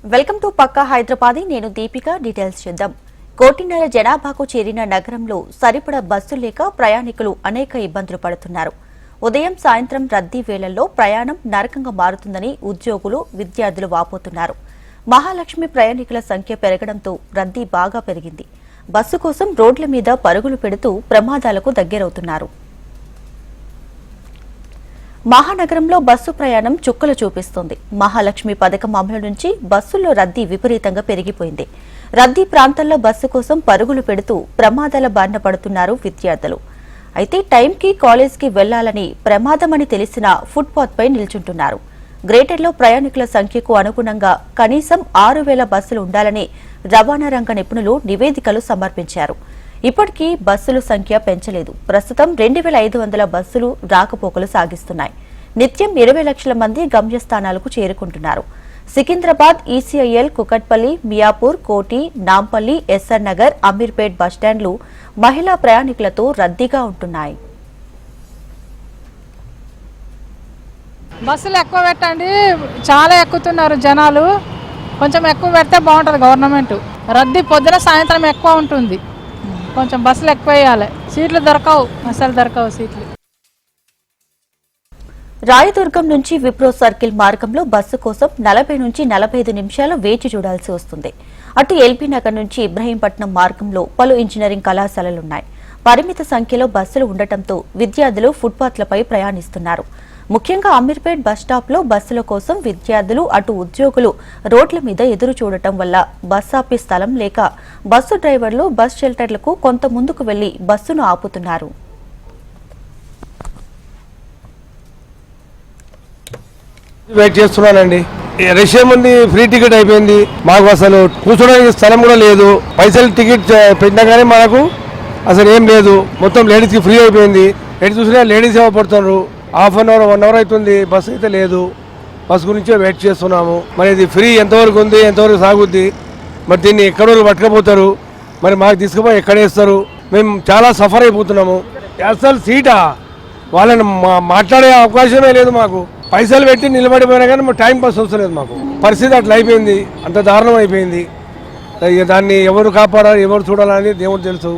Welcome to పక్కా హైదరాబాదీ నేను Deepika details చూద్దాం. కోటిన్నర జనాభాకు చేరిన నగరంలో సరిపడా బస్సులు లేక ప్రయాణికులు అనేక ఇబ్బందులు పడుతున్నారు. ఉదయం సాయంత్రం రద్దీ వేళల్లో ప్రయాణం నరకంగా మారుతుందని ఉద్యోగులు విద్యార్థులు వాపోతున్నారు. మహాలక్ష్మి ప్రయాణికుల సంఖ్య పెరగడంతో రద్దీ బాగా పెరిగింది. బస్సు కోసం రోడ్ల మీద పరుగులు పెడుతూ ప్రమాదాలకు దగ్గరవుతున్నారు. మహానగరంలో బస్సు ప్రయాణం చుక్కలు చూపిస్తోంది. మహాలక్ష్మి పథకం అమలు నుంచి బస్సుల్లో రద్దీ విపరీతంగా పెరిగిపోయింది. రద్దీ ప్రాంతాల్లో బస్సు కోసం పరుగులు పెడుతూ ప్రమాదాల బారిన పడుతున్నారు విద్యార్థులు. అయితే టైంకి కాలేజ్కి వెళ్లాలని ప్రమాదమని తెలిసిన ఫుట్పాత్ పై నిల్చుంటున్నారు. గ్రేటర్లో ప్రయాణికుల సంఖ్యకు అనుగుణంగా కనీసం 6,000 బస్సులు ఉండాలని రవాణా రంగ నిపుణులు నివేదికలు సమర్పించారు. ఇప్పటికీ బస్సుల సంఖ్య పెంచలేదు. ప్రస్తుతం 2,500 బస్సులు రాకపోకలు సాగిస్తున్నాయి. నిత్యం 20 లక్షల మంది గమ్యస్థానాలకు చేరుకుంటున్నారు. సికింద్రాబాద్, ఈసీఐఎల్, కుకట్పల్లి, మియాపూర్, కోటి, నాంపల్లి, ఎస్ఆర్ నగర్, అమీర్పేట్ బస్టాండ్లు మహిళా ప్రయాణికులతో రద్దీగా ఉంటున్నాయి. బస్సులు ఎక్కువ పెట్టండి, చాలా ఎక్కుతున్నారు జనాలు. కొంచెం ఎక్కువ పెడితే బాగుంటుంది. గవర్నమెంట్ రద్దీ పొద్దున సాయంత్రం ఎక్కువ ఉంటుంది. కొంచెం బస్సులు ఎక్కువ వేయాలి. సీట్లు దొరకవు, అసలు దొరకవు సీట్లు. రాయదుర్గం నుంచి విప్రో సర్కిల్ మార్గంలో బస్సు కోసం 40 నుంచి 45 నిమిషాలు వేచి చూడాల్సి వస్తుంది. అటు ఎల్బీ నగర్ నుంచి ఇబ్రహీంపట్నం మార్గంలో పలు ఇంజనీరింగ్ కళాశాలలున్నాయి. పరిమిత సంఖ్యలో బస్సులు ఉండటంతో విద్యార్థులు ఫుట్పాత్లపై ప్రయాణిస్తున్నారు. ముఖ్యంగా అమీర్పేట్ బస్టాప్లో బస్సుల కోసం విద్యార్థులు అటు ఉద్యోగులు రోడ్ల మీద ఎదురు చూడటం వల్ల బస్ ఆపే స్థలం లేక బస్సు డ్రైవర్లు బస్ షెల్టర్లకు కొంత ముందుకు వెళ్లి బస్సును ఆపుతున్నారు. వెయిట్ చేస్తున్నానండి. రష్ ఉంది, ఫ్రీ టికెట్ అయిపోయింది. మాకు అసలు కూర్చోడానికి స్థలం కూడా లేదు. పైసలు టికెట్ పెట్టినా కానీ మనకు అసలు ఏం లేదు. మొత్తం లేడీస్కి ఫ్రీ అయిపోయింది. ఎటు చూసినా లేడీస్ పడుతున్నారు. హాఫ్ అన్ అవర్ 1 అవర్ అవుతుంది, బస్సు అయితే లేదు. బస్ గురించే వెయిట్ చేస్తున్నాము. మరి ఇది ఫ్రీ ఎంతవరకు ఉంది, ఎంతవరకు సాగుద్ది, మరి దీన్ని ఎక్కడో పట్టుకపోతారు, మరి మాకు తీసుకుపోయి ఎక్కడేస్తారు. మేము చాలా సఫర్ అయిపోతున్నాము. అసలు సీటా వాళ్ళని మాట్లాడే అవకాశమే లేదు మాకు. పైసలు పెట్టి నిలబడిపోయినా కానీ మాకు టైం పాస్ వస్తలేదు. మాకు పరిస్థితి అట్లా అయిపోయింది, అంత దారుణం అయిపోయింది. దాన్ని ఎవరు కాపాడాలి, ఎవరు చూడాలని దేవుడు తెలుసు.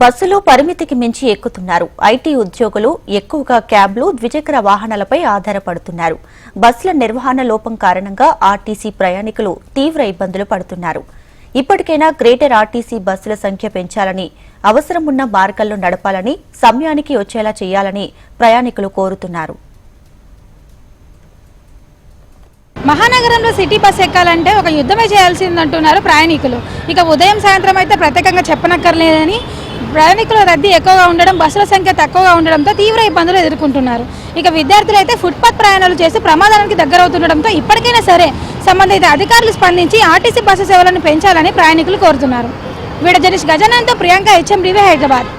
బస్సులో పరిమితికి మించి ఎక్కుతున్నారు. ఐటీ ఉద్యోగులు ఎక్కువగా క్యాబ్లు, ద్విచక్ర వాహనాలపై ఆధారపడుతున్నారు. బస్సుల నిర్వహణ లోపం కారణంగా ఆర్టీసీ ప్రయాణికులు తీవ్ర ఇబ్బందులు పడుతున్నారు. ఇప్పటికైనా గ్రేటర్ ఆర్టీసీ బస్సుల సంఖ్య పెంచాలని, అవసరం ఉన్న మార్గాల్లో నడపాలని, సమయానికి వచ్చేలా చేయాలని ప్రయాణికులు కోరుతున్నారు. మహానగరంలో సిటీ బస్ ఎక్కాలంటే ఒక యుద్ధమే చేయాల్సిందంటున్నారు ప్రయాణికులు. ఇక ఉదయం సాయంత్రం అయితే ప్రత్యేకంగా చెప్పనక్కర్లేదని ప్రయాణికుల రద్దీ ఎక్కువగా ఉండడం, బస్సుల సంఖ్య తక్కువగా ఉండడంతో తీవ్ర ఇబ్బందులు ఎదుర్కొంటున్నారు. ఇక విద్యార్థులు అయితే ఫుట్పాత్ ప్రయాణాలు చేసి ప్రమాదానికి దగ్గరవుతుండడంతో ఇప్పటికైనా సరే సంబంధిత అధికారులు స్పందించి ఆర్టీసీ బస్సు సేవలను పెంచాలని ప్రయాణికులు కోరుతున్నారు. వీడియో జర్నలిస్ట్ గజానంతో ప్రియాంక, HM టీవీ, హైదరాబాద్.